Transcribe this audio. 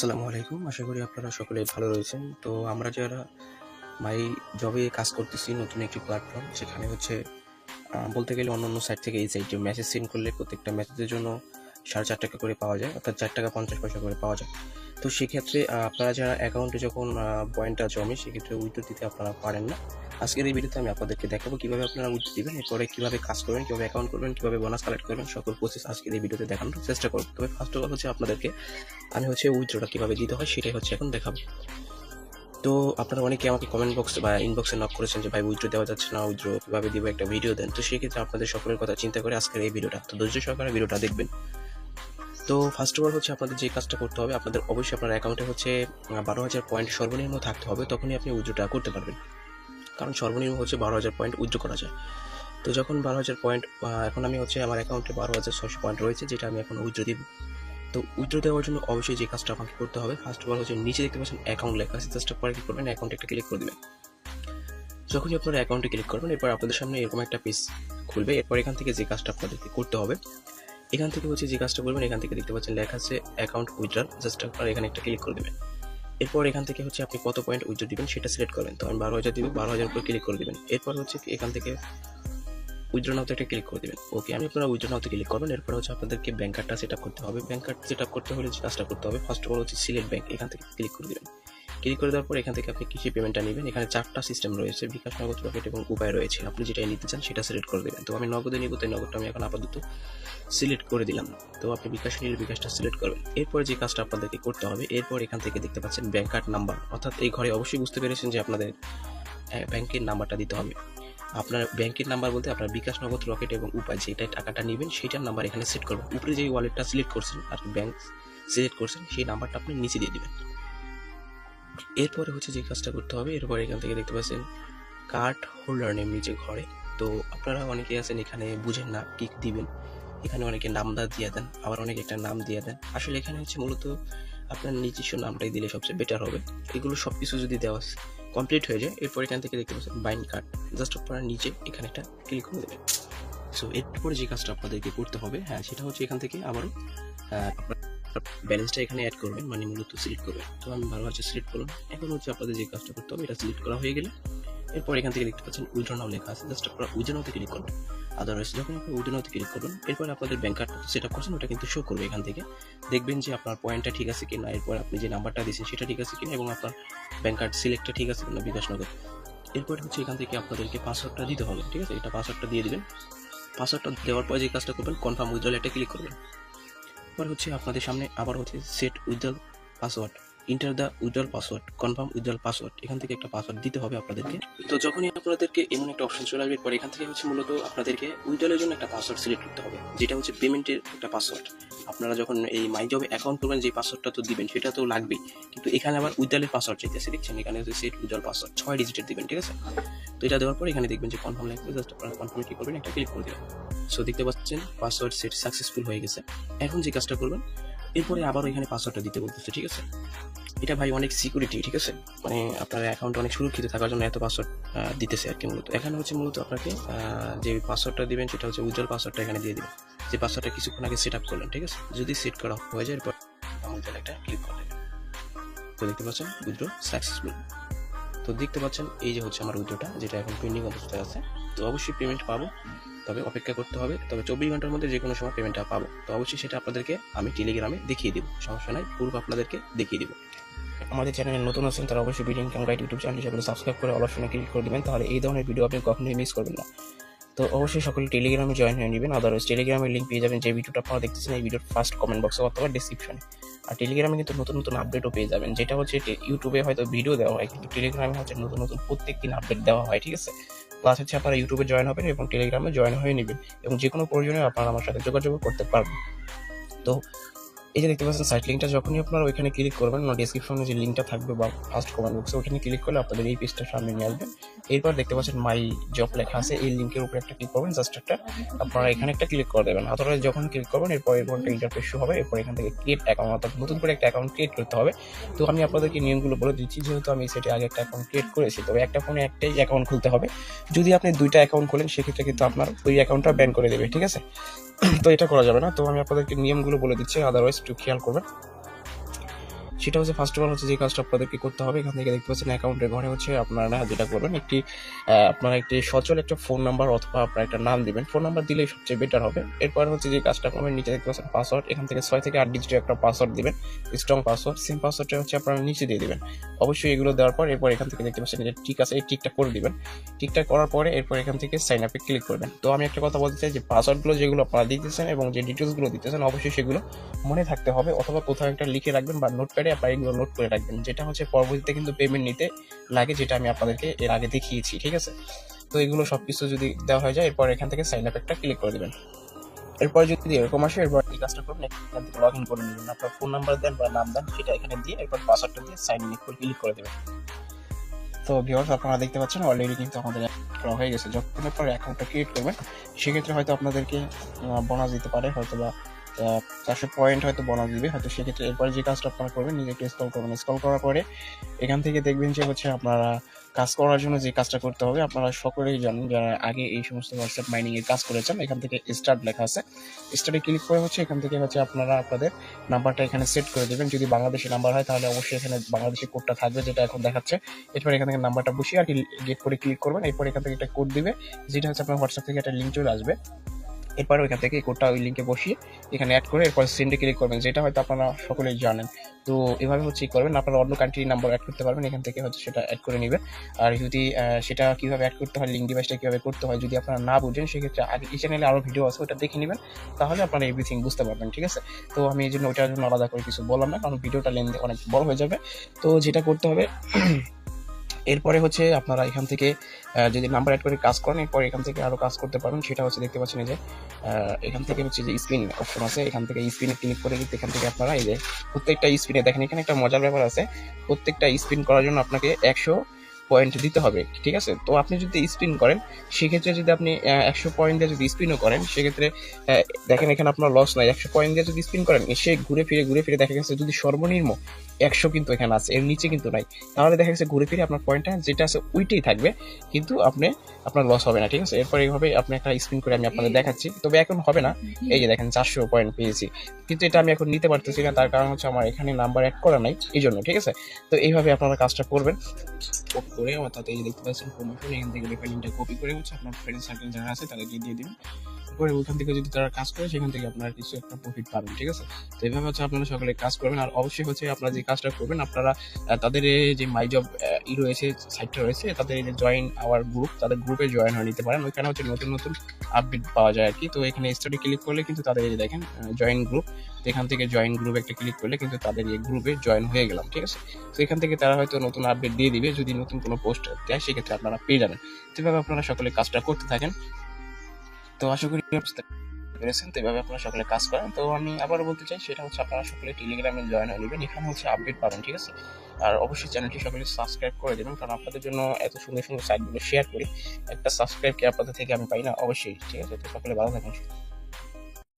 আসসালামু আলাইকুম। আশা করি আপনারা সকলেই ভালো রয়েছেন। তো আমরা যারা মাই জবে কাজ করতেছি নতুন একটি প্ল্যাটফর্ম, সেখানে হচ্ছে বলতে গেলে অন্যান্য সাইট থেকে এই সাইটে মেসেজ সেন্ড করলে প্রত্যেকটা মেসেজের জন্য ৳4.5 করে পাওয়া যায়, অর্থাৎ ৳4.50 করে পাওয়া যায়। তো সেক্ষেত্রে আপনারা যারা অ্যাকাউন্টে যখন পয়েন্টটা জমে সেক্ষেত্রে উইথড্র দিতে আপনারা পারেন না। আজকের এই ভিডিওতে আমি আপনাদেরকে দেখাবো কীভাবে আপনারা উইথড্র দিবেন, এরপরে কীভাবে কাজ করবেন, কীভাবে অ্যাকাউন্ট করবেন, কীভাবে বোনাস কালেক্ট করবেন, সকল প্রসেস আজকের এই ভিডিওতে দেখানোর চেষ্টা করব। তবে ফার্স্ট অফ অল হচ্ছে আপনাদেরকে আমি উইথড্রটা কীভাবে দিতে হয় সেটাই হচ্ছে এখন দেখাবো। তো আপনারা অনেকে আমাকে কমেন্ট বক্স বা ইনবক্সে নক করেছেন যে ভাই উইথড্র দেওয়া যাচ্ছে না, উইথড্র কীভাবে দিব, একটা ভিডিও দেন। তো সেক্ষেত্রে আপনাদের সকলের কথা চিন্তা করে আজকের এই ভিডিওটা, তো ধৈর্য সহকারে ভিডিওটা দেখবেন। তো ফার্স্ট অফ অল হচ্ছে আপনাদের যে কাজটা করতে হবে, আপনাদের অবশ্যই আপনার অ্যাকাউন্টে হচ্ছে 12,000 পয়েন্ট সর্বনিম্ন থাকতে হবে, তখনই আপনি উইথড্রটা করতে পারবেন। কারণ সর্বনিম্ন হচ্ছে 12,000 পয়েন্ট উইথড্র করা যায়। তো যখন 12,000 পয়েন্ট, এখন আমি হচ্ছে আমার অ্যাকাউন্টে 12,600 পয়েন্ট রয়েছে, যেটা আমি এখন উইথড্র দিব। তো উইথড্র দেওয়ার জন্য অবশ্যই যে কাজটা আমাকে করতে হবে, ফার্স্ট অফ অল হচ্ছে নিচে দেখতে পাচ্ছেন অ্যাকাউন্ট লেখা আছে, জাস্ট পরে কি করবেন, অ্যাকাউন্টে একটা ক্লিক করে দেবেন। যখনই আপনারা অ্যাকাউন্টে ক্লিক করবেন, এরপর আপনাদের সামনে এরকম একটা পেজ খুলবে। এরপর এখান থেকে যে কাজটা আপনাদেরকে করতে হবে, এখান থেকে হচ্ছে যে কাজটা করবেন, এখান থেকে দেখতে পাচ্ছেন লেখা আছে অ্যাকাউন্ট উইথড্র, জাস্ট আপনারা এখানে একটা ক্লিক করে দেবেন। এরপর এখান থেকে হচ্ছে আপনি কত পয়েন্ট উইথড্র দিবেন সেটা সিলেক্ট করবেন। তো আমি 12,000 দিব, 12,000 উপর ক্লিক করে দেবেন। এরপর হচ্ছে এখান থেকে উইথড্র নাওতে একটা ক্লিক করে দেবেন। ওকে, আমি আপনারা উইথড্র নাওতে ক্লিক করবেন। এরপর হচ্ছে আপনাদেরকে ব্যাংক কার্ডটা সেট আপ করতে হবে। ব্যাংক কার্ড সেট আপ করতে হলে যে কাজটা করতে হবে, ফার্স্ট অফ অল হচ্ছে সিলেক্ট ব্যাংক, এখান থেকে ক্লিক করে দেবেন। ক্লিক করে দেওয়ার পর এখান থেকে আপনি কৃষি পেমেন্টটা নেবেন। এখানে 4টা সিস্টেম রয়েছে, বিকাশ, নগদ, রকেট এবং উপায় রয়েছে। আপনি যেটা নিতে চান সেটা সিলেক্ট করে দেবেন। তো আমি নগদে নিব, তাই নগদটা আমি এখন আপাতত সিলেক্ট করে দিলাম। তো আপনি বিকাশ নিলে বিকাশটা সিলেক্ট করবেন। এরপরে যে কাজটা আপনাদেরকে করতে হবে, এরপর এখান থেকে দেখতে পাচ্ছেন ব্যাংক কার্ড নাম্বার, অর্থাৎ এই ঘরে অবশ্যই বুঝতে পেরেছেন যে আপনাদের ব্যাংকের নাম্বারটা দিতে হবে। আপনার ব্যাংকের নাম্বার বলতে আপনার বিকাশ, নগদ, রকেট এবং উপায় যেটা টাকাটা নেবেন সেটার নাম্বার এখানে সেট করবেন। উপরে যে ওয়ালেটটা সিলেক্ট করছেন আর ব্যাংক সিলেক্ট করছেন সেই নাম্বারটা আপনি নিচে দিয়ে দিবেন। এরপরে হচ্ছে যে কাজটা করতে হবে, এরপর এখান থেকে দেখতে পাচ্ছেন কার্ড হোল্ডার নেম নিচে ঘরে। তো আপনারা অনেকে আছেন এখানে বুঝেন না কি দিবেন, এখানে অনেকে নামটা দিয়ে দেন, আবার অনেকে একটা নাম দিয়ে দেন। আসলে এখানে হচ্ছে মূলত আপনার নিজস্ব নামটাই দিলে সবচেয়ে বেটার হবে। এগুলো সব কিছু যদি দেওয়া কমপ্লিট হয়ে যায়, এরপর এখান থেকে দেখতে পাচ্ছেন বাইন্ড কার্ড, জাস্ট আপনারা নিচে এখানে একটা ক্লিক করে দেবেন। সো এরপরে যে কাজটা আপনাদেরকে করতে হবে, সেটা হচ্ছে এখান থেকে আবারও আপনার ব্যালেন্সটা এখানে অ্যাড করবেন, মানে মূলত সিলেক্ট করবেন। তো আমি 12,000 সিলেক্ট করলাম। এখন হচ্ছে আপনাদের যে কাজটা করতে হবে, এটা সিলেক্ট করা হয়ে গেলে এরপর এখান থেকে দেখতে পাচ্ছেন উইথড্র নাও লেখা আছে, জাস্ট আপনারা উইথড্র নাওতে ক্লিক করবেন। আদারওয়াইজ যখন আপনি উইথড্র নাওতে ক্লিক করবেন, এরপর আপনাদের ব্যাংক কার্ড সেট আপ করছেন ওটা কিন্তু শো করবে। এখান থেকে দেখবেন যে আপনার পয়েন্টটা ঠিক আছে কিনা, এরপর আপনি যে নাম্বারটা দিয়েছেন সেটা ঠিক আছে কিনা, এবং আপনার ব্যাংক কার্ড সিলেক্টটা ঠিক আছে কিনা, বিকাশ, নগদ। এরপর হচ্ছে এখান থেকে আপনাদেরকে পাসওয়ার্ডটা দিতে হবে, ঠিক আছে? এটা পাসওয়ার্ডটা দিয়ে দিবেন। পাসওয়ার্ডটা দেওয়ার পর যে কাজটা করবেন, কনফার্ম উইথড্রল একটা ক্লিক করবেন। এরপর হচ্ছে আপনাদের সামনে আবার হচ্ছে set withdrawal password, enter the withdrawal password, confirm withdrawal password, এখান থেকে একটা পাসওয়ার্ড দিতে হবে আপনাদেরকে। তো যখনই আপনাদেরকে এমন একটা অপশন চলে আসবে, পরে এখান থেকে হচ্ছে মূলত আপনাদেরকে উইথড্রলের জন্য একটা পাসওয়ার্ড সিলেক্ট করতে হবে, যেটা হচ্ছে পেমেন্টের একটা পাসওয়ার্ড। আপনারা যখন এই মাই জবে অ্যাকাউন্ট করবেন, যে পাসওয়ার্ডটা তো দিবেন সেটা তো লাগবেই, কিন্তু এখানে আবার উইথড্রলের পাসওয়ার্ড চাইতেছে, দেখছেন এখানে হচ্ছে সেট উইথড্রল পাসওয়ার্ড 6 ডিজিটের দিবেন, ঠিক আছে? তো এটা দেওয়ার পর এখানে দেখবেন যে কনফার্ম লাগবে, জাস্ট আপনারা কনফার্মে কি করবেন, একটা ক্লিক করে দেবেন। সো দেখতে পাচ্ছেন পাসওয়ার্ড সেট সাকসেসফুল হয়ে গেছে। এখন যে কাজটা করবেন, এরপরে আবারও এখানে পাসওয়ার্ডটা দিতে বলতেছে, ঠিক আছে? এটা ভাই অনেক সিকিউরিটি, ঠিক আছে? মানে আপনার অ্যাকাউন্ট অনেক সুরক্ষিত থাকার জন্য এত পাসওয়ার্ড দিতেছে আর কি। এখানে হচ্ছে মূলত আপনাকে যে পাসওয়ার্ডটা দিবেন সেটা হচ্ছে উজ্জ্বল পাসওয়ার্ডটা এখানে দিয়ে দিবেন, যে পাসওয়ার্ডটা কিছুক্ষণ আগে সেট আপ করলেন, ঠিক আছে? যদি সেট করা হয়ে যায়, এরপর উজ্জ্বল একটা ক্লিক করে দেবেন। তো দেখতে পাচ্ছেন উইথড্র সাকসেসফুল। তো দেখতে পাচ্ছেন এই যে হচ্ছে আমার উইথড্রটা, যেটা এখন পেন্ডিং অবস্থায় আছে। তো অবশ্যই পেমেন্ট পাবো, তবে অপেক্ষা করতে হবে। তবে 24 ঘন্টার মধ্যে যে কোনো সময় পেমেন্টটা পাবো। তো অবশ্যই সেটা আপনাদেরকে আমি টেলিগ্রামে দেখিয়ে দেবো, সমস্যা নাই, প্রুফ আপনাদেরকে দেখিয়ে দেবো। আমাদের চ্যানেলে নতুন আছেন তারা অবশ্যই video income guide YouTube channel হিসেবে সাবস্ক্রাইব করে অল অপশনে ক্লিক করে দেবেন, তাহলে এই ধরনের ভিডিও আপনি কখনোই মিস করবেন না। তো অবশ্যই সকলে টেলিগ্রামে জয়েন হয়ে নেবেন। আদারওয়াইজ টেলিগ্রামের লিঙ্ক পেয়ে যাবেন যে ভিডিওটা আপনারা দেখতেছেন এই ভিডিওর ফার্স্ট কমেন্ট বক্সে অথবা ডিসক্রিপশনে। আর টেলিগ্রামে কিন্তু নতুন নতুন আপডেটও পেয়ে যাবেন, যেটা হচ্ছে ইউটিউবে হয়তো ভিডিও দেওয়া হয়, কিন্তু টেলিগ্রামে হচ্ছে নতুন নতুন প্রত্যেক দিন আপডেট দেওয়া হয়, ঠিক আছে? প্লাস হচ্ছে আপনারা ইউটিউবে জয়েন হবেন এবং টেলিগ্রামে জয়েন হয়ে নেবেন, এবং যে কোনো প্রয়োজনে আপনারা আমার সাথে যোগাযোগ করতে পারবেন। তো এই যে দেখতে পাচ্ছেন সাইট লিঙ্কটা, যখনই আপনারা ওইখানে ক্লিক করবেন, ডিসক্রিপশনে যে লিঙ্কটা থাকবে বা ফার্স্ট কমেন্ট বক্সে, ওখানে ক্লিক করলে আপনাদের এই পেজটা সামনে নিয়ে আসবে। এরপর দেখতে পাচ্ছেন মাই জব লেখা আছে, এই লিঙ্কের উপরে একটা ক্লিক করবেন, জাস্ট একটা আপনারা এখানে একটা ক্লিক করে দেবেন। অথবা যখন ক্লিক করবেন, এরপর একটা ইন্টারফেস শো হবে। এরপর এখান থেকে ক্রিয়েট অ্যাকাউন্ট, অর্থাৎ নতুন করে একটা অ্যাকাউন্ট ক্রিয়েট করতে হবে। তো আমি আপনাদেরকে নিয়মগুলো বলে দিচ্ছি, যেহেতু আমি সেটা আগে একটা অ্যাকাউন্ট ক্রিয়েট করেছি। তবে একটা ফোনে একটাই অ্যাকাউন্ট খুলতে হবে। যদি আপনি 2টা অ্যাকাউন্ট খোলেন, সেক্ষেত্রে কিন্তু আপনার ওই অ্যাকাউন্টটা ব্যান করে দেবে, ঠিক আছে? তো এটা করা যাবে না। তো আমি আপনাদেরকে নিয়মগুলো বলে দিচ্ছি, আদারওয়াইজ একটু খেয়াল করবেন। সেটা হচ্ছে ফার্স্ট অফ অল হচ্ছে যে কাজটা আপনাদেরকে করতে হবে, এখান থেকে দেখতে পাচ্ছেন অ্যাকাউন্টের ঘরে হচ্ছে আপনারা যেটা করবেন আপনারা একটি সচল একটা ফোন নাম্বার অথবা আপনার একটা নাম দিবেন, ফোন নাম্বার দিলেই সবচেয়ে বেটার হবে। এরপর হচ্ছে যে কাজটা করবেন, নিচে দেখতে পাচ্ছেন পাসওয়ার্ড, এখান থেকে 6 থেকে 8 ডিজিটের একটা পাসওয়ার্ড দিবেন, স্ট্রং পাসওয়ার্ড। সেম পাসওয়ার্ডটা হচ্ছে আপনারা নিচে দিয়ে দিবেন। অবশ্যই এগুলো দেওয়ার পর এরপর এখান থেকে দেখতে পাচ্ছেন যে ঠিক আছে, এই টিকটা করে দিবেন। টিকটা করার পরে এরপর এখান থেকে সাইন আপে ক্লিক করবেন। তো আমি একটা কথা বলতে চাই যে পাসওয়ার্ডগুলো যেগুলো আপনারা দিতেছেন এবং যে ডিটেলসগুলো দিতেছেন অবশ্যই সেগুলো মনে থাকতে হবে, অথবা কোথাও একটা লিখে রাখবেন বা নোটপ্যাডে আপনারা এগুলো নোট করে রাখবেন, যেটা হচ্ছে পরবর্তীতে কিন্তু পেমেন্ট নিতে লাগে, যেটা আমি আপনাদেরকে এর আগে দেখিয়েছি। ঠিক আছে, তো এগুলো সবকিছু যদি দেওয়া হয়ে যায় এরপর এখান থেকে সাইন আপ একটা ক্লিক করে দেবেন। এরপর যদি এরকম আসে এরপর এই কাজটা করবেন, এখান থেকে লগ ইন করে নেবেন, আপনার ফোন নাম্বার দেন বা নাম দেন সেটা এখানে দিয়ে এরপর পাসওয়ার্ডটা দিয়ে সাইন ইন ক্লিক করে দেবেন। তো ভিউয়ার্স আপনারা দেখতে পাচ্ছেন অলরেডি কিন্তু আমাদের করা হয়ে গেছে। যখন আপনার অ্যাকাউন্টটা ক্রিয়েট করবেন সেক্ষেত্রে হয়তো আপনাদেরকে বোনাস দিতে পারে, হয়তো বা 400 পয়েন্ট হয়তো বোনাস দিবে হয়তো। সেক্ষেত্রে এরপরে যে কাজটা আপনারা করবেন, নিজে একটু স্ক্রল করবেন, স্ক্রল করার পরে এখান থেকে দেখবেন যে হচ্ছে আপনারা কাজ করার জন্য যে কাজটা করতে হবে আপনারা সকলেই জানেন, যারা আগে এই সমস্ত হোয়াটসঅ্যাপ মাইনিং এর কাজ করেছেন। এখান থেকে স্টার্ট লেখা আছে, স্টার্টে ক্লিক করে হচ্ছে এখান থেকে হচ্ছে আপনারা আপনাদের নাম্বারটা এখানে সেট করে দেবেন। যদি বাংলাদেশি নাম্বার হয় তাহলে অবশ্যই এখানে বাংলাদেশি কোডটা থাকবে যেটা এখন দেখাচ্ছে। এরপর এখান থেকে নাম্বারটা বসিয়ে আর কি গেট করে ক্লিক করবেন। এরপর এখান থেকে একটা কোড দিবে, যেটা হচ্ছে আপনার হোয়াটসঅ্যাপ থেকে একটা লিঙ্ক চলে আসবে। এরপর ওইখান থেকে কোডটা ওই লিঙ্কে বসিয়ে এখানে অ্যাড করে এরপর সেন্ডে ক্লিক করবেন, যেটা হয়তো আপনারা সকলেই জানেন। তো এভাবে হচ্ছে করবেন, আপনারা অন্য কান্ট্রির নাম্বার অ্যাড করতে পারবেন, এখান থেকে হচ্ছে সেটা অ্যাড করে নেবেন। আর যদি সেটা কীভাবে অ্যাড করতে হয়, লিঙ্ক ডিভাইসটা কীভাবে করতে হয় যদি আপনারা না বুঝেন সেক্ষেত্রে আগে এই চ্যানেলে আরও ভিডিও আছে, ওটা দেখে নেবেন, তাহলে আপনারা এভরিথিং বুঝতে পারবেন। ঠিক আছে, তো আমি এই জন্য ওটার জন্য আলাদা করে কিছু বললাম না, কারণ ভিডিওটা লেন্থ অনেক বড় হয়ে যাবে। তো যেটা করতে হবে এরপরে হচ্ছে আপনারা এখান থেকে যদি নাম্বার অ্যাড করে কাজ করেন এরপর এখান থেকে আরও কাজ করতে পারবেন। সেটা হচ্ছে দেখতে পাচ্ছেন এই যে এখান থেকে হচ্ছে যে স্পিন অপশন আছে, এখান থেকে স্পিনে ক্লিক করে দিতে এখান থেকে আপনারা এই যে প্রত্যেকটা স্পিনে দেখেন এখানে একটা মজার ব্যাপার আছে, প্রত্যেকটা স্পিন করার জন্য আপনাকে 100 পয়েন্ট দিতে হবে। ঠিক আছে, তো আপনি যদি স্পিন করেন সেক্ষেত্রে যদি আপনি 100 পয়েন্ট দিয়ে যদি স্পিনও করেন সেক্ষেত্রে দেখেন এখানে আপনার লস নাই। 100 পয়েন্ট দিয়ে যদি স্পিন করেন সে ঘুরে ফিরে দেখা গেছে যদি সর্বনিম্ন 100 কিন্তু এখানে আছে, এর নিচে কিন্তু নাই, তাহলে দেখা গেছে ঘুরে ফিরে আপনার পয়েন্টটা যেটা আছে ওইটাই থাকবে, কিন্তু আপনার লস হবে না। ঠিক আছে, এরপর এইভাবে আপনি একটা স্পিন করে আমি আপনাদের দেখাচ্ছি, তবে এখন হবে না। এই যে দেখেন 400 পয়েন্ট পেয়েছি, কিন্তু এটা আমি এখন নিতে পারতেছি না, তার কারণ হচ্ছে আমার এখানে নাম্বার অ্যাড করা নাই এই জন্য। ঠিক আছে, তো এইভাবে আপনারা কাজটা করবেন। কপি করে অর্থাৎ এই যে দেখতে পাচ্ছেন প্রমোশন, এখান থেকে লিঙ্কটা কপি করে হচ্ছে আপনার ফ্রেন্ড সার্কেল যারা আছে তাদেরকে দিয়ে দিবেন। এরপরে ওইখান থেকে যদি তারা কাজ করে সেখান থেকে আপনারা কিছু একটা প্রফিট পাবেন। ঠিক আছে, তো এইভাবে হচ্ছে আপনারা সকলে কাজ করবেন। আর অবশ্যই হচ্ছে আপনারা যে কাজটা করবেন আপনারা তাদের যে মাই জব রয়েছে, সাইটটা রয়েছে, তাদের এই যে জয়েন আওয়ার গ্রুপ, তাদের গ্রুপে জয়েন হয়ে নিতে পারেন। ওইখানে হচ্ছে নতুন নতুন আপডেট পাওয়া যায় আর কি। তো এখানে স্টাডি ক্লিক করলে কিন্তু তাদের এই যে দেখেন জয়েন গ্রুপ, এখান থেকে জয়েন গ্রুপ একটা ক্লিক করলে কিন্তু তাদের এই গ্রুপে জয়েন হয়ে গেলাম। ঠিক আছে, তো এখান থেকে তারা হয়তো নতুন আপডেট দিয়ে দিবে, যদি নতুন কোনো পোস্ট দেয় সেক্ষেত্রে আপনারা পেয়ে যাবেন। তো এভাবে আপনারা সকলে কাজটা করতে থাকেন। তো আশা করি বুঝতে পেরেছেন। তো এভাবে আপনারা সকলে কাজ করেন। তো আমি আবারও বলতে চাই সেটা হচ্ছে আপনারা সকলে টেলিগ্রামে জয়েন হয়ে নেবেন, এখানে হচ্ছে আপডেট পাবেন। ঠিক আছে, আর অবশ্যই চ্যানেলটি সকলে সাবস্ক্রাইব করে দেবেন, কারণ আপনাদের জন্য এত সুন্দর সুন্দর সাইটগুলো শেয়ার করি, একটা সাবস্ক্রাইব কি আপনাদের থেকে আমি পাই না অবশ্যই। ঠিক আছে, তো সকলে ভালো থাকেন।